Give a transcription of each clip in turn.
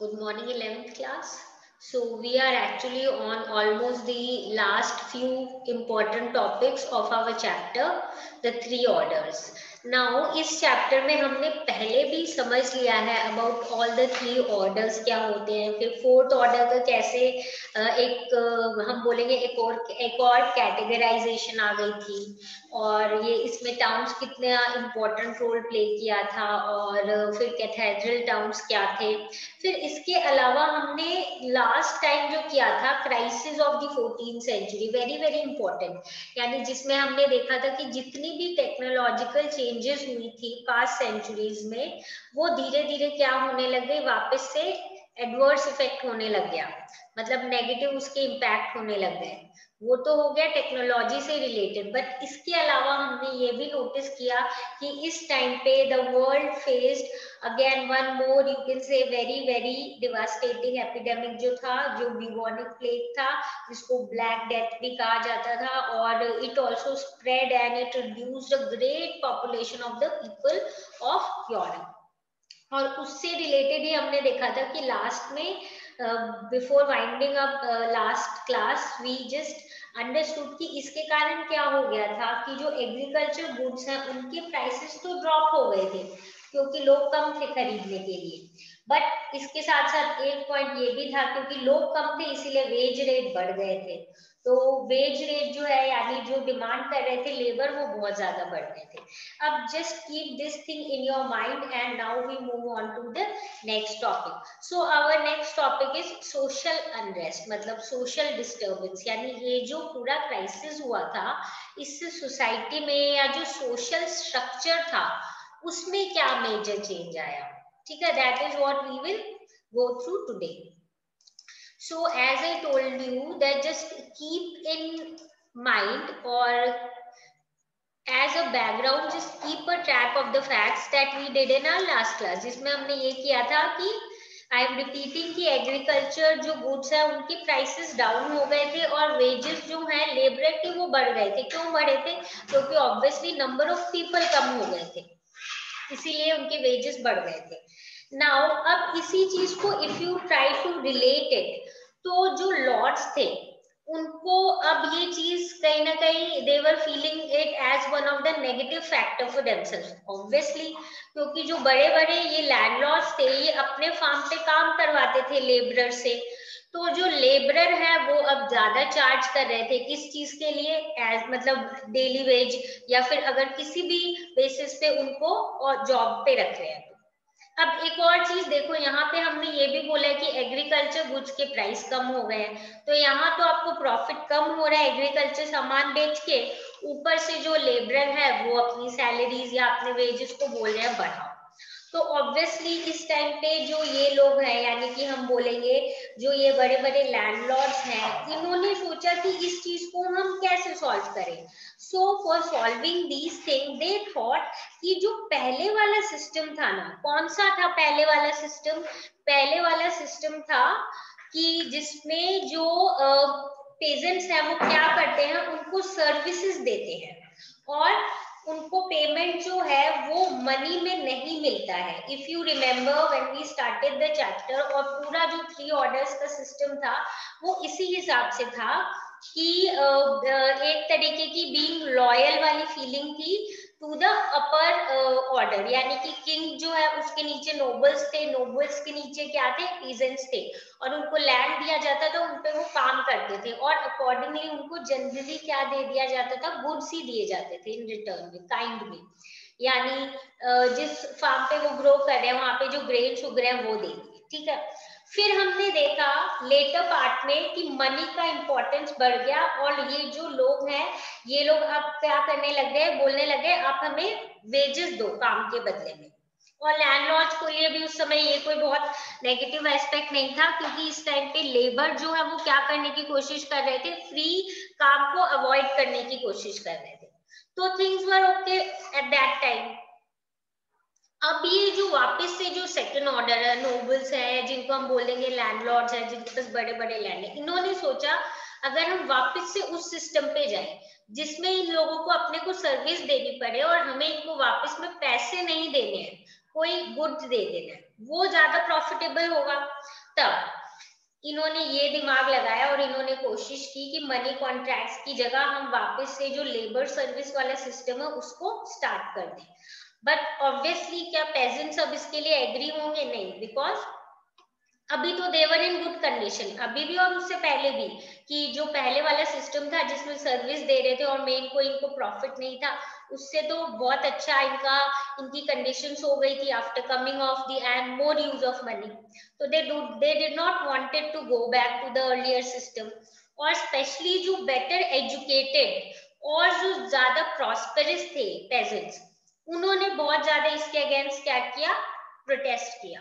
Good morning, 11th class. So, we are actually on almost the last few important topics of our chapter, the three orders. Now, इस chapter में हमने पहले भी समझ लिया है about all the three orders क्या होते हैं, फिर फोर्थ ऑर्डर का कैसे हम बोलेंगे एक और कैटेगराइजेशन आ गई थी, और ये इसमें टाउन्स कितना इम्पोर्टेंट रोल प्ले किया था, और फिर कैथेड्रल टाउन्स क्या थे। फिर इसके अलावा हमने लास्ट टाइम जो किया था crisis of the 14th century, very very important, यानी जिसमें हमने देखा था कि जितनी भी टेक्नोलॉजिकल चेंजेस हुई थी पास्ट सेंचुरीज में, वो धीरे धीरे क्या होने लग गई, वापस से एडवर्स इफेक्ट होने लग गया, मतलब नेगेटिव उसके इम्पैक्ट होने लग गए। वो तो हो गया टेक्नोलॉजी से रिलेटेड, बट इसके अलावा हमने ये भी नोटिस किया कि इस टाइम पे the world faced again one more, you can से वेरी वेरी डिवास्टेटिंग एपिडेमिक जो था, जो ब्यूबोनिक प्लेग था, जिसको ब्लैक डेथ भी कहा जाता था, और it also spread and it reduced a great population of the people of Europe. और उससे रिलेटेड ही हमने देखा था कि लास्ट में before winding up last class we just understood कि इसके कारण क्या हो गया था कि जो एग्रीकल्चर गुड्स हैं उनके प्राइसेस तो ड्रॉप हो गए थे क्योंकि लोग कम थे खरीदने के लिए, बट इसके साथ साथ एक पॉइंट ये भी था क्योंकि लोग कम थे इसीलिए वेज रेट बढ़ गए थे। तो वेज रेट जो है यानी जो डिमांड कर रहे थे लेबर, वो बहुत ज्यादा बढ़ गए थे। अब just keep this thing in your mind and now we move on to the next topic. So our next topic is social unrest, मतलब सोशल डिस्टर्बेंस, यानी ये जो पूरा क्राइसिस हुआ था इससे सोसाइटी में या जो सोशल स्ट्रक्चर था उसमें क्या मेजर चेंज आया। ठीक है, that is what we will go through today. So as I told you that just keep in mind, or as a background just keep a track of the facts that we did in our last class, जिसमें हमने ये किया था कि I am repeating कि agriculture जो goods है उनकी प्राइसेस डाउन हो गए थे और वेजेस जो है लेबर के वो बढ़ गए थे। क्यों बढ़े थे? क्योंकि obviously number of people come हो गए थे, इसीलिए उनके वेजेस बढ़ गए थे। नाउ अब इसी चीज को if you try to relate it, तो जो लॉर्ड्स थे उनको अब ये चीज कहीं ना कहीं they were feeling it as one of the negative factor for themselves, obviously, क्योंकि जो बड़े बड़े ये लैंडलॉर्ड्स थे ये अपने फार्म पे काम करवाते थे लेबरर से, तो जो लेबरर है वो अब ज्यादा चार्ज कर रहे थे किस चीज के लिए, एज मतलब डेली वेज, या फिर अगर किसी भी बेसिस पे उनको और जॉब पे रख रहे हैं। अब एक और चीज देखो, यहाँ पे हमने ये भी बोला है कि एग्रीकल्चर गुड्स के प्राइस कम हो गए हैं, तो यहाँ तो आपको प्रॉफिट कम हो रहा है एग्रीकल्चर सामान बेच के, ऊपर से जो लेबरर है वो अपनी सैलरीज या अपने वेजेस को बोल रहे हैं बढ़ाओ। तो ऑब्वियसली इस टाइम पे जो ये लोग हैं, यानी कि हम बोलेंगे जो ये बड़े बड़े लैंडलॉर्ड्स हैं, इन्होंने सोचा कि इस चीज को हम कैसे सॉल्व करें। So for solving these thing they thought कि जो पहले वाला सिस्टम था ना, कौन सा था पहले वाला सिस्टम? पहले वाला सिस्टम था कि जिसमें जो पेजेंट्स हैं वो क्या करते हैं, उनको सर्विसेज देते हैं और उनको पेमेंट जो है वो मनी में नहीं मिलता है। If you remember when we started the chapter, और पूरा जो थ्री ऑर्डर्स का सिस्टम था वो इसी हिसाब से था कि एक तरीके की बीइंग लॉयल वाली फीलिंग थी टू द अपर ऑर्डर, यानी कि किंग जो है उसके नीचे नोबल्स थे, नोबल्स के नीचे क्या थे, पीजेंट्स थे, और उनको लैंड दिया जाता था, उन पे वो काम करते थे और अकॉर्डिंगली उनको जनरली क्या दे दिया जाता था, गुड्स ही दिए जाते थे इन रिटर्न में, काइंड में, यानी जिस फार्म पे वो ग्रो कर रहे हैं वहां पे जो ग्रेन उग रहे हैं वो दे दिए। ठीक है, फिर हमने देखा लेटर पार्ट में कि मनी का इंपॉर्टेंस बढ़ गया और ये जो लोग हैं ये लोग अब क्या करने लग गए, बोलने लगे आप हमें वेजेस दो काम के बदले में। और लैंडलॉर्ड्स को लिए भी उस समय ये कोई बहुत नेगेटिव एस्पेक्ट नहीं था, क्योंकि इस टाइम पे लेबर जो है वो क्या करने की कोशिश कर रहे थे, फ्री काम को अवॉइड करने की कोशिश कर रहे थे। तो things were okay at that time. अब ये जो वापस से जो सेकंड ऑर्डर है, नोबल्स है जिनको हम बोलेंगे लैंडलॉर्ड्स है, जिनके पास बड़े बड़े लैंड है, इन्होंने सोचा अगर हम वापस से उस सिस्टम पे जाए जिसमें इन लोगों को अपने को सर्विस देनी पड़े और हमें इनको वापस में पैसे नहीं देने हैं, कोई गुड्स दे देना है, वो ज्यादा प्रॉफिटेबल होगा। तब इन्होंने ये दिमाग लगाया और इन्होंने कोशिश की कि मनी कॉन्ट्रैक्ट्स की जगह हम वापस से जो लेबर सर्विस वाला सिस्टम है उसको स्टार्ट कर दें। बट ऑब्वियसली क्या पेजेंट्स अब इसके लिए एग्री होंगे? नहीं, बिकॉज अभी तो देवर इन गुड कंडीशन, अभी भी और उससे पहले भी, कि जो पहले वाला सिस्टम था जिसमें सर्विस दे रहे थे और मेन को इनको प्रॉफिट नहीं था, उससे तो बहुत अच्छा इनकी कंडीशंस हो गई थी after coming of the end more use of money. तो they did not wanted to go back to the earlier system. और स्पेशली जो बेटर एजुकेटेड और जो ज्यादा प्रॉस्पेरस थे पेजेंट्स, उन्होंने बहुत ज्यादा इसके अगेंस्ट क्या किया? प्रोटेस्ट किया।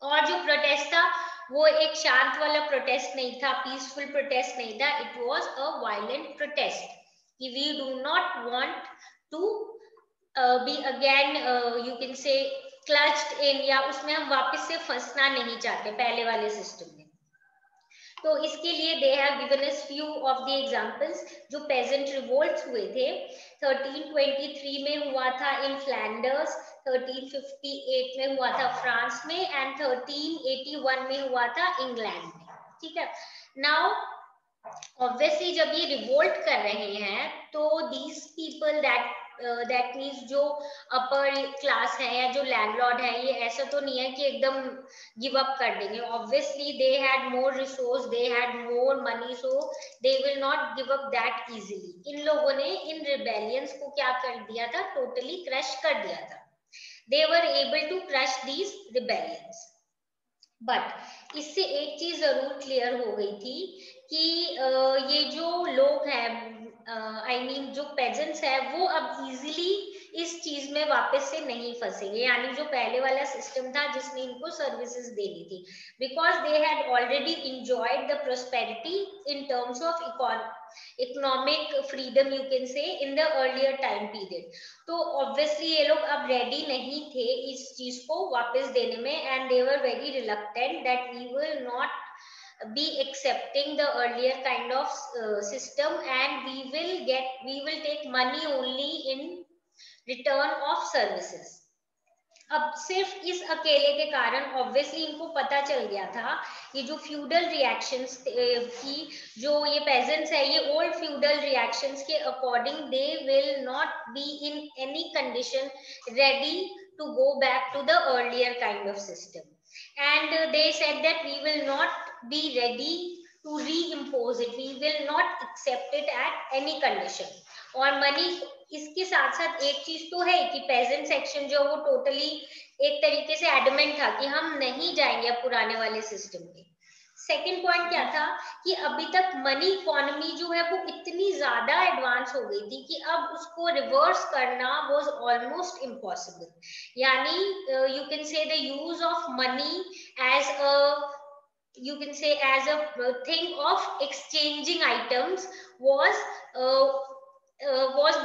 और जो प्रोटेस्ट था वो एक शांत वाला प्रोटेस्ट नहीं था, पीसफुल प्रोटेस्ट नहीं था, it was a violent protest कि we do not want to be again you can say clutched इन, या उसमें हम वापस से फंसना नहीं चाहते पहले वाले सिस्टम में। तो इसके लिए they have given us few of the examples जो पेजेंट रिवोल्ट्स हुए थे। 1323 में हुआ था इन फ्लैंडर्स, 1358 में हुआ था फ्रांस में, एंड 1381 में हुआ था इंग्लैंड में। ठीक है, नाउ ऑब्वियसली जब ये रिवोल्ट कर रहे हैं तो दीज पीपल दैट मीन्स जो अपर क्लास है या जो लैंडलॉर्ड है, ये ऐसा तो नहीं है कि एकदम गिव अप कर देंगे। Obviously they had more resource, they had more money, so they will not give up that easily. इन लोगों ने इन रिबेलियंस को क्या कर दिया था? टोटली क्रश कर दिया था। They were able to crush these rebellions. But इससे एक चीज जरूर क्लियर हो गई थी कि ये जो लोग हैं, आई मीन जो पेजेंट्स है, वो अब इजीली इस चीज में वापस से नहीं फंसेंगे, यानी जो पहले वाला सिस्टम था जिसमें इनको सर्विसेज देनी थी, because they had already enjoyed the prosperity in terms of economic freedom you can से in the earlier time period. तो ऑब्वियसली ये लोग अब रेडी नहीं थे इस चीज को वापस देने में, and they were very reluctant that we will not be accepting the earlier kind of system, and we will take money only in return of services। अब सिर्फ इस अकेले के कारण ऑब्वियसली इनको पता चल गया था ये जो फ्यूडल रिएक्शंस की, जो ये पेजेंट्स है, ये ओल्ड फ्यूडल रिएक्शंस के according they will not be in any condition ready to go back to the earlier kind of system, and they said that we will not be ready to reimpose it, we will not accept it at any condition। और money, इसके साथ साथ एक चीज तो है कि pageant section जो वो टोटली एक तरीके से एडमेंट था कि हम नहीं जाएंगे अब पुराने वाले सिस्टम पे। सेकेंड पॉइंट क्या था कि अभी तक मनी इकोनॉमी जो है वो इतनी ज्यादा एडवांस हो गई थी कि अब उसको रिवर्स करना वाज ऑलमोस्ट इम्पॉसिबल। यानी you can say the use of money as a you can say as a thing of exchanging items was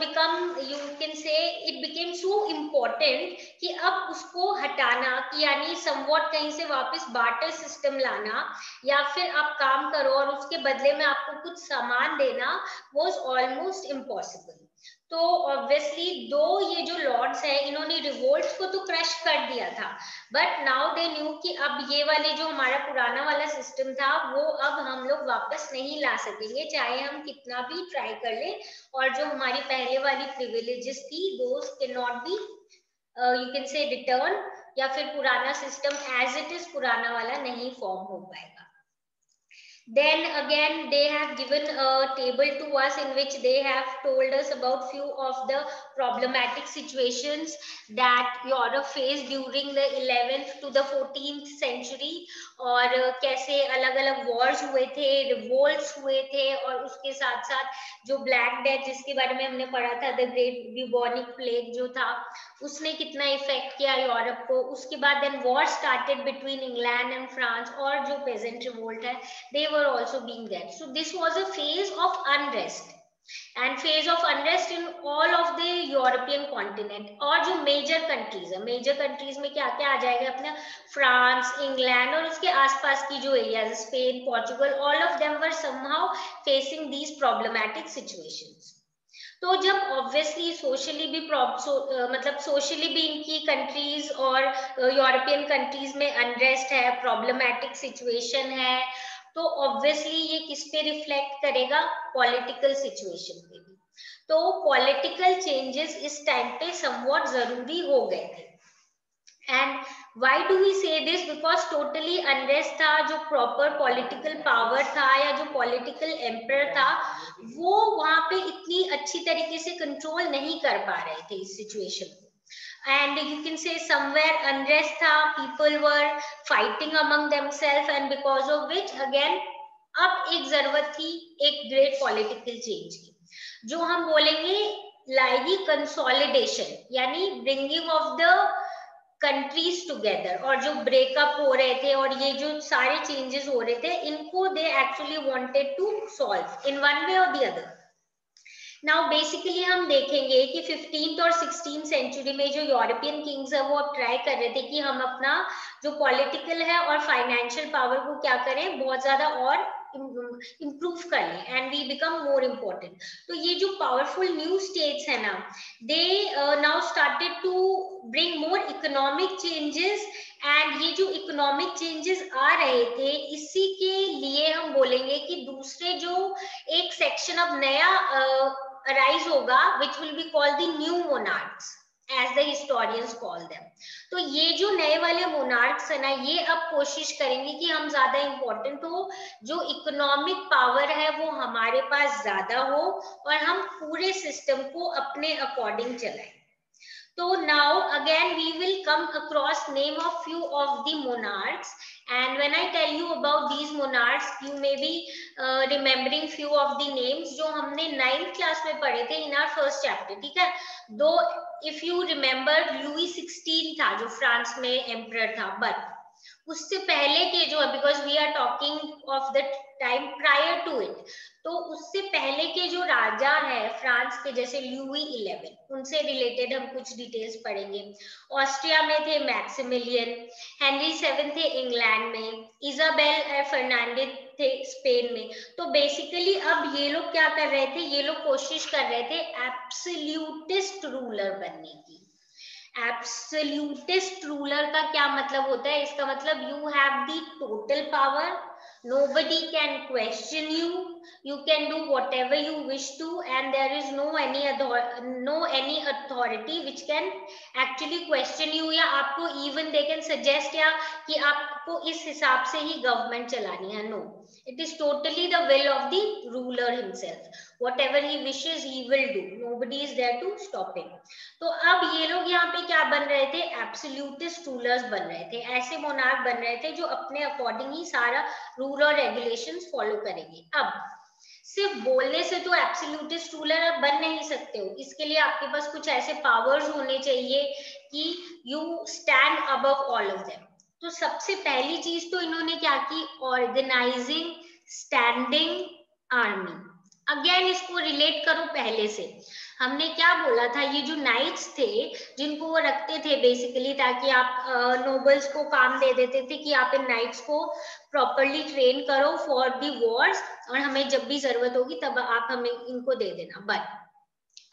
become, you can say it became so important कि अब उसको हटाना, कि यानी somewhat कहीं से वापस बार्टर सिस्टम लाना, या फिर आप काम करो और उसके बदले में आपको कुछ सामान देना was almost impossible। तो ऑब्वियसली दो ये जो लॉर्ड्स है इन्होंने रिवोल्ट्स को तो क्रश कर दिया था, बट नाउ दे न्यू कि अब ये वाले जो हमारा पुराना वाला सिस्टम था वो अब हम लोग वापस नहीं ला सकेंगे, चाहे हम कितना भी ट्राई कर ले, और जो हमारी पहले वाली प्रिविलेजेस थी those can not be you can say return, या फिर पुराना सिस्टम एज इट इज पुराना वाला नहीं फॉर्म हो पाएगा। Then again they have given a table to us in which they have told us about few of the problematic situations that Europe faced during the 11th to the 14th century, और कैसे अलग अलग Wars हुए थे, revolts हुए थे, और उसके साथ साथ जो ब्लैक डेथ जिसके बारे में हमने पढ़ा था, द ग्रेट ब्यूबोनिक प्लेग जो था, उसने कितना इफेक्ट किया यूरोप को। उसके बाद then war started between England and France, और जो पेजेंट रिवोल्ट है they were also being there। So this was a phase of unrest, and phase of unrest in all of the European continent। और जो major countries है, major countries में क्या क्या आ जाएगा अपना, फ्रांस, इंग्लैंड और उसके आसपास की जो areas, Spain, Portugal, all of them were somehow facing these problematic situations। तो जब ऑब्वियसली सोशली भी मतलब सोशली भी इनकी कंट्रीज और यूरोपियन कंट्रीज में अनरेस्ट है, प्रॉब्लमैटिक सिचुएशन है, तो ऑब्वियसली ये किस पे रिफ्लेक्ट करेगा, पॉलिटिकल सिचुएशन पे भी। तो पॉलिटिकल चेंजेस इस टाइम पे समवॉट जरूरी हो गए थे। एंड वाई डू वी से दिस, बिकॉज टोटली अनरेस्ट था, जो प्रॉपर पॉलिटिकल पावर था या जो पॉलिटिकल एम्पर था वो वहां पे इतनी अच्छी तरीके से कंट्रोल नहीं कर पा रहे थे इस सिचुएशन को। and you can say somewhere unrest tha, people were fighting among themselves, and because of which again अब एक जरूरत थी एक ग्रेट पॉलिटिकल चेंज की, जो हम बोलेंगे लाएगी कंसोलिडेशन, यानी bringing of the countries together. और जो ब्रेकअप हो रहे थे और ये जो सारे चेंजेस हो रहे थे, इनको they actually wanted to solve in one way और द अदर। नाउ बेसिकली हम देखेंगे कि 15th और 16th सेंचुरी में जो यूरोपियन किंग्स है वो अब ट्राई कर रहे थे कि हम अपना जो पॉलिटिकल है और फाइनेंशियल पावर को क्या करें, बहुत ज्यादा और इम्प्रूव कर लें, and we become more important. तो ये जो पावरफुल न्यू स्टेट्स है ना, they now started to bring more economic changes, and ये जो इकोनॉमिक चेंजेस आ रहे थे इसी के लिए हम बोलेंगे कि दूसरे जो एक सेक्शन अब नया अराइज होगा, which will be called the new monarchs as the historians call them। तो ये जो नए वाले मोनार्क्स है ना, ये अब कोशिश करेंगे कि हम ज्यादा इंपॉर्टेंट हो, जो इकोनॉमिक पावर है वो हमारे पास ज्यादा हो और हम पूरे सिस्टम को अपने अकॉर्डिंग चलाएं। So now again we will come across name of few of the monarchs, and when I tell you about these monarchs you may be remembering few of the names जो हमने 9th class में पढ़े थे in our first chapter, ठीक है। दो if you remember Louis 16 था जो फ्रांस में एम्परर था, बट उससे पहले के जो, because we are talking of the time prior to it, तो उससे पहले के जो राजा है फ्रांस के, जैसे लुई 11, उनसे रिलेटेड हम कुछ डिटेल्स पढ़ेंगे। ऑस्ट्रिया में थे मैक्सिमिलियन, हेनरी 7 थे इंग्लैंड में, इजाबेल फर्नांडिस थे स्पेन में। तो बेसिकली अब ये लोग क्या कर रहे थे, ये लोग कोशिश कर रहे थे एब्सोल्यूटिस्ट रूलर बनने की। एब्सोल्यूटिस्ट रूलर का क्या मतलब होता है, इसका मतलब you have the total power, nobody can question you, you can do whatever you wish to, and there is no any authority which can actually question you, या आपको even they can suggest या कि आपको इस हिसाब से ही government चलानी है। No, it is totally the will of the ruler himself, whatever he wishes he will do, nobody is there to stop him। तो अब ये लोग यहाँ पे क्या बन रहे थे, एब्सोल्यूटिस्ट रूलर्स बन रहे थे, ऐसे मोनार्क बन रहे थे जो अपने अकॉर्डिंग ही सारा रूल और रेगुलेशंस फॉलो करेंगे। अब सिर्फ बोलने से तो एब्सोल्यूटिस्ट रूलर आप बन नहीं सकते हो, इसके लिए आपके पास कुछ ऐसे पावर्स होने चाहिए कि you stand above all of them. तो सबसे पहली चीज तो इन्होंने क्या की, ऑर्गेनाइजिंग स्टैंडिंग आर्मी। अगेन इसको रिलेट करो पहले से, हमने क्या बोला था, ये जो नाइट्स थे जिनको वो रखते थे बेसिकली ताकि आप नोबल्स को काम दे देते थे कि आप इन नाइट्स को प्रॉपरली ट्रेन करो फॉर दी वॉर्स, और हमें जब भी जरूरत होगी तब आप हमें इनको दे देना। बट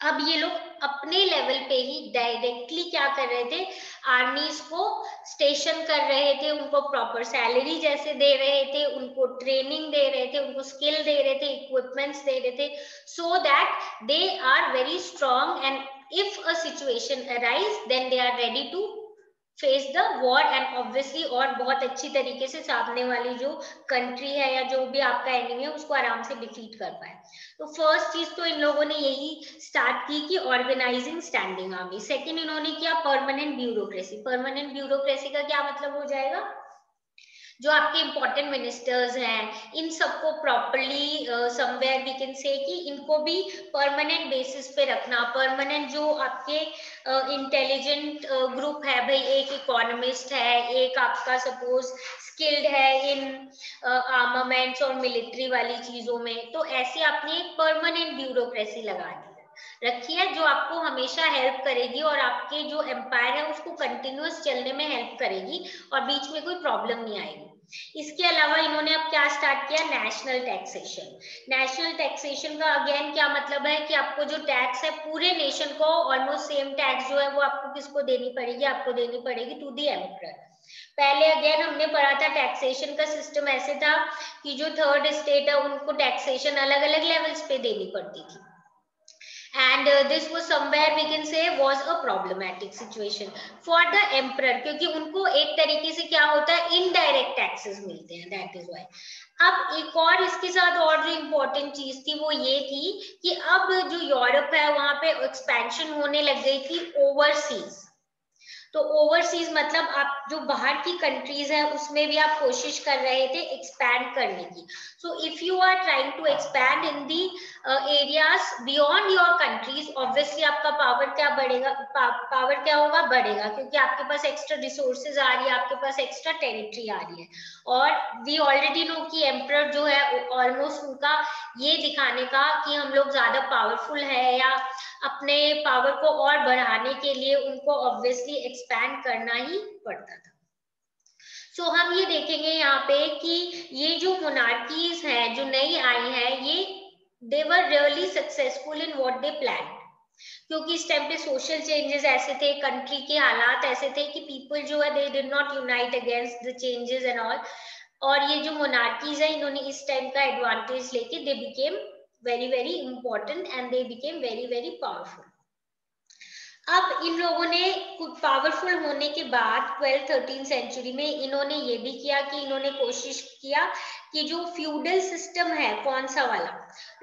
अब ये लोग अपने लेवल पे ही डायरेक्टली क्या कर रहे थे, आर्मीज को स्टेशन कर रहे थे, उनको प्रॉपर सैलरी जैसे दे रहे थे, उनको ट्रेनिंग दे रहे थे, उनको स्किल दे रहे थे, इक्विपमेंट्स दे रहे थे, so that they are very strong, and if a situation arise then they are ready to face the war, and obviously और बहुत अच्छी तरीके से सामने वाली जो कंट्री है या जो भी आपका एनिमी है उसको आराम से डिफीट कर पाए। तो फर्स्ट चीज तो इन लोगों ने यही स्टार्ट की कि ऑर्गेनाइजिंग स्टैंडिंग आर्मी। सेकंड इन्होंने किया परमानेंट ब्यूरोक्रेसी। परमानेंट ब्यूरोक्रेसी का क्या मतलब हो जाएगा, जो आपके इंपॉर्टेंट मिनिस्टर्स हैं इन सबको properly somewhere we can say कि इनको भी परमानेंट बेसिस पे रखना। परमानेंट जो आपके इंटेलिजेंट ग्रुप है भाई, एक इकोनॉमिस्ट है, एक आपका सपोज स्किल्ड है इन आर्मामेंट्स और मिलिट्री वाली चीजों में, तो ऐसे आपने एक परमानेंट ब्यूरोक्रेसी लगा दी। रखी है जो आपको हमेशा हेल्प करेगी और आपके जो एम्पायर है उसको कंटिन्यूअस चलने में हेल्प करेगी और बीच में कोई प्रॉब्लम नहीं आएगी। इसके अलावा इन्होंने अब क्या स्टार्ट किया, नेशनल टैक्सेशन। नेशनल टैक्सेशन का अगेन क्या मतलब है कि आपको जो टैक्स है पूरे नेशन को ऑलमोस्ट सेम टैक्स जो है वो आपको किसको देनी पड़ेगी, आपको देनी पड़ेगी टू दी एम्परर। पहले अगेन हमने पढ़ा था टैक्सेशन का सिस्टम ऐसे था कि जो थर्ड स्टेट है उनको टैक्सेशन अलग अलग लेवल्स पे देनी पड़ती थी। And this was somewhere we can say was a problematic situation for the emperor, क्योंकि उनको एक तरीके से क्या होता है इनडायरेक्ट टैक्सेस मिलते हैं, दैट इज व्हाई। अब एक और इसके साथ और जो इम्पोर्टेंट चीज थी वो ये थी कि अब जो यूरोप है वहां पे एक्सपेंशन होने लग गई थी ओवरसीज। तो ओवरसीज मतलब आप जो बाहर की कंट्रीज है उसमें भी आप कोशिश कर रहे थे एक्सपैंड करने की। So if you are trying to expand in the areas beyond your countries, obviously आपका पावर क्या बढ़ेगा, पावर क्या होगा, बढ़ेगा, क्योंकि आपके पास एक्स्ट्रा रिसोर्सेज आ रही है, आपके पास एक्स्ट्रा टेरिटरी आ रही है। और वी ऑलरेडी नो कि एम्परर जो है ऑलमोस्ट उनका ये दिखाने का कि हम लोग ज्यादा पावरफुल है या अपने पावर को और बढ़ाने के लिए उनको ऑब्वियसली एक्सपैंड करना ही पड़ता था। सो हम ये देखेंगे यहाँ पे कि ये जो मोनार्कीज हैं जो नई आई हैं ये they were really successful in what they plan, क्योंकि इस टाइम पे सोशल चेंजेस ऐसे थे, कंट्री के हालात ऐसे थे कि पीपल जो है दे did not unite against the changes and all. और ये जो मोनार्कीज है इन्होंने इस टाइम का एडवांटेज लेके they became very very important and they became very very powerful। अब इन लोगों ने कुछ पावरफुल होने के बाद 12th-13th सेंचुरी में इन्होंने ये भी किया कि इन्होंने कोशिश किया कि जो फ्यूडल सिस्टम है कौन सा वाला,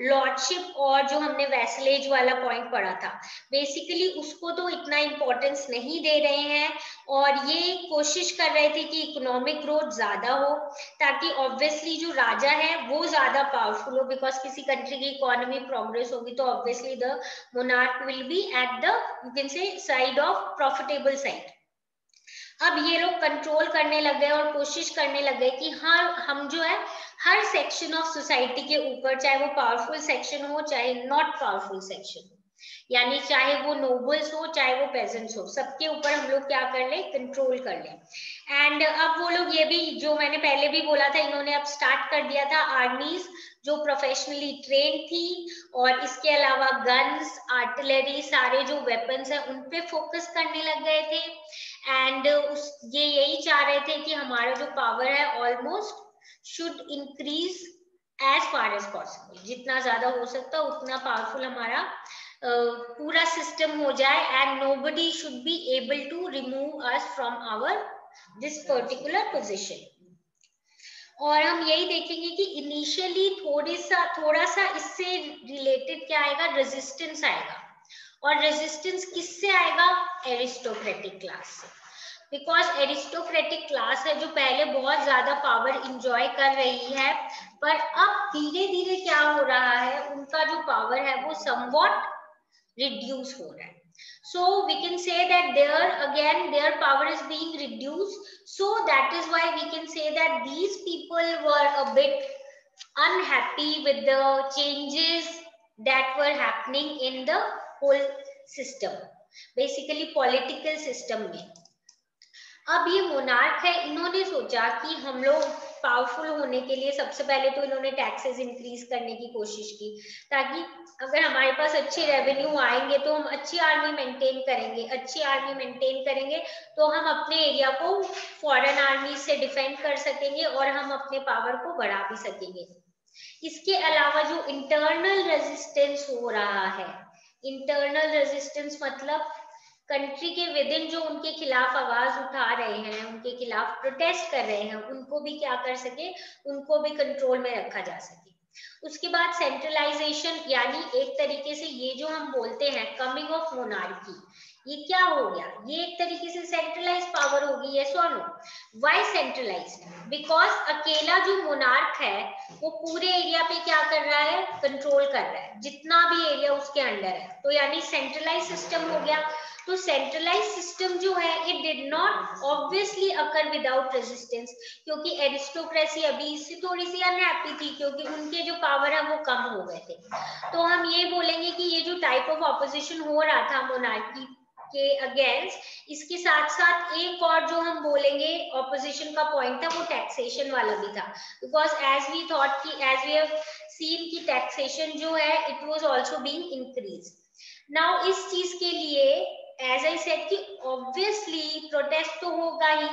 लॉर्डशिप और जो हमने वैसलेज वाला पॉइंट पढ़ा था, बेसिकली उसको तो इतना इंपॉर्टेंस नहीं दे रहे हैं और ये कोशिश कर रहे थे कि इकोनॉमिक ग्रोथ ज्यादा हो ताकि ऑब्वियसली जो राजा है वो ज्यादा पावरफुल हो, बिकॉज किसी कंट्री की इकोनॉमी प्रोग्रेस होगी तो obviously the monarch will be at the you can से साइड ऑफ प्रॉफिटेबल साइड। अब ये लोग कंट्रोल करने लग गए और कोशिश करने लग गए कि हाँ हम जो है हर सेक्शन ऑफ सोसाइटी के ऊपर, चाहे वो पावरफुल सेक्शन हो चाहे नॉट पावरफुल सेक्शन हो, यानी चाहे वो नोबल्स हो चाहे वो पेजेंट्स हो, सबके ऊपर हम लोग क्या कर ले, कंट्रोल कर ले। एंड अब वो लोग ये भी जो मैंने पहले भी बोला था, इन्होंने अब स्टार्ट कर दिया था आर्मीज जो प्रोफेशनली ट्रेन थी और इसके अलावा गन्स, आर्टिलरी, सारे जो वेपन्स हैं उन पे फोकस करने लग गए थे। एंड ये यही चाह रहे थे कि हमारा जो पावर है almost should increase as far as possible, जितना ज्यादा हो सकता उतना पावरफुल हमारा पूरा सिस्टम हो जाए and nobody should be able to remove us from our this particular position. और हम यही देखेंगे कि इनिशियली थोड़ा सा इससे रिलेटेड क्या आएगा, रेजिस्टेंस आएगा। और रेजिस्टेंस किससे आएगा, एरिस्टोक्रेटिक क्लास से, बिकॉज एरिस्टोक्रेटिक क्लास है जो पहले बहुत ज्यादा पावर इंजॉय कर रही है, पर अब धीरे धीरे क्या हो रहा है, उनका जो पावर है वो समवॉट रिड्यूस हो रहा है। So we can say that their power is being reduced, so that is why we can say that these people were a bit unhappy with the changes that were happening in the whole system, basically political system में। अब ये monarch है, इन्होंने सोचा कि हम लोग powerful होने के लिए सबसे पहले तो इन्होंने टैक्सेस इंक्रीज करने की कोशिश की, ताकि अगर हमारे पास अच्छे रेवेन्यू आएंगे तो हम अच्छी आर्मी मेंटेन करेंगे, अच्छी आर्मी मेंटेन करेंगे तो हम अपने एरिया को फॉरेन आर्मी से डिफेंड कर सकेंगे और हम अपने पावर को बढ़ा भी सकेंगे। इसके अलावा जो इंटरनल रेजिस्टेंस हो रहा है, इंटरनल रेजिस्टेंस मतलब कंट्री के विद इन जो उनके खिलाफ आवाज उठा रहे हैं, उनके खिलाफ प्रोटेस्ट कर रहे हैं, उनको भी क्या कर सके, उनको भी कंट्रोल में रखा जा सके। उसके बाद सेंट्रलाइजेशन, यानी एक तरीके से ये जो हम बोलते हैं कमिंग ऑफ मोनार्की, ये क्या हो गया, ये एक तरीके से सेंट्रलाइज पावर होगी, यस और नो। व्हाई सेंट्रलाइज्ड, बिकॉज अकेला जो मोनार्क है वो पूरे एरिया पे क्या कर रहा है, कंट्रोल कर रहा है, जितना भी एरिया उसके अंडर है। तो यानी सेंट्रलाइज सिस्टम हो गया। तो सेंट्रलाइज सिस्टम जो है it did not obviously occur without resistance, क्योंकि एरिस्टोक्रेसी अभी इससे थोड़ी सी अनहैप्पी थी क्योंकि उनके जो पावर है वो कम हो गए थे। तो हम ये बोलेंगे कि ये जो टाइप ऑफ ऑपोजिशन हो रहा था मोनार्की के अगेंस्ट, इसके साथ साथ एक और जो हम बोलेंगे ऑपोजिशन का पॉइंट था वो टैक्सेशन वाला भी था। बिकॉज एज वी थॉट कि एज वी हैव सीन कि टैक्सेशन जो है it was also being increase. Now इस चीज के लिए एज आई सेड कि ऑब्वियसली प्रोटेस्ट तो होगा ही।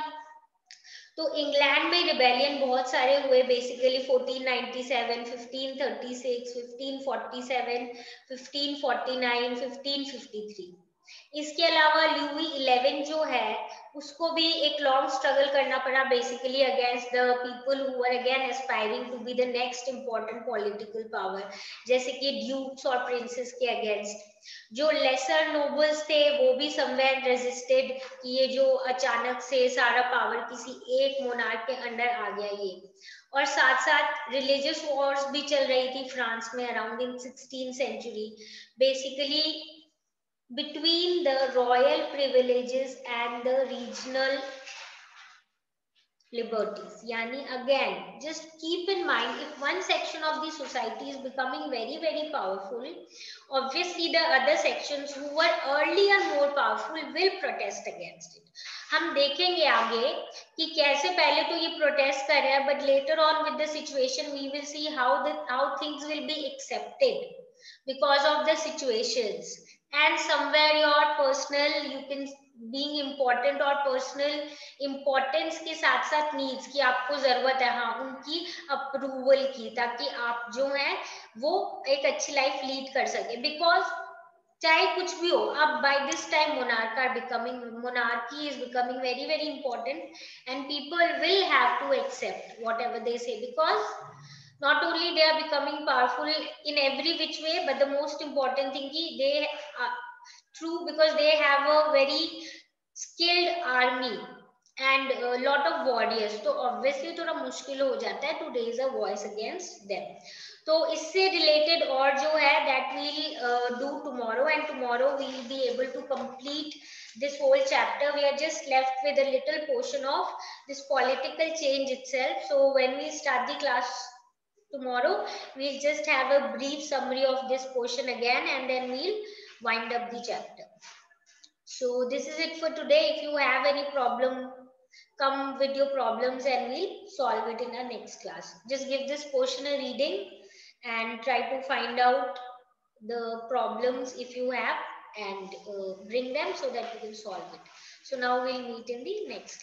तो इंग्लैंड में रिबेलियन बहुत सारे हुए, बेसिकली 1497, 1536, 1547, 1549, 1553। इसके अलावा लुई 11 जो है उसको भी एक लॉन्ग स्ट्रगल करना पड़ा, basically against the people who were again aspiring to be the next important political power, जैसे कि ड्यूक्स और प्रिंसेस के अगेंस्ट। जो लेसर नोबल्स थे वो भी समवेयर रेजिस्टेड कि ये जो अचानक से सारा पावर किसी एक मोनार्क के अंडर आ गया ये। और साथ साथ रिलीजियस वॉर्स भी चल रही थी फ्रांस में around in 16th century, basically between the royal privileges and the regional liberties. Yani again, just keep in mind, if one section of the society is becoming very powerful, obviously the other sections who were earlier more powerful will protest against it. हम देखेंगे आगे कि कैसे पहले तो ये protest कर रहे हैं, but later on with the situation we will see how things will be accepted because of the situations. And somewhere your personal, you can being important और पर्सनल इम्पोर्टेंस के साथ साथ नीड्स की आपको जरूरत है, हाँ, उनकी अप्रूवल की, ताकि आप जो है वो एक अच्छी लाइफ लीड कर सके। बिकॉज चाहे कुछ भी हो, अब by this time monarchy is becoming very important, and people will have to accept whatever they say, because not only they are becoming powerful in every which way, but the most important thing is they are true, because they have a very skilled army and a lot of warriors, तो obviously थोड़ा मुश्किल हो जाता है to raise a voice against them। तो इससे related और जो है that we'll do tomorrow, and tomorrow we'll be able to complete this whole chapter. We are just left with a little portion of this political change itself. So when we start the class tomorrow, we'll just have a brief summary of this portion again, and then we'll wind up the chapter. So this is it for today. If you have any problem, come with your problems and we'll solve it in our next class. Just give this portion a reading and try to find out the problems if you have, and bring them so that we can solve it. So now we'll meet in the next class.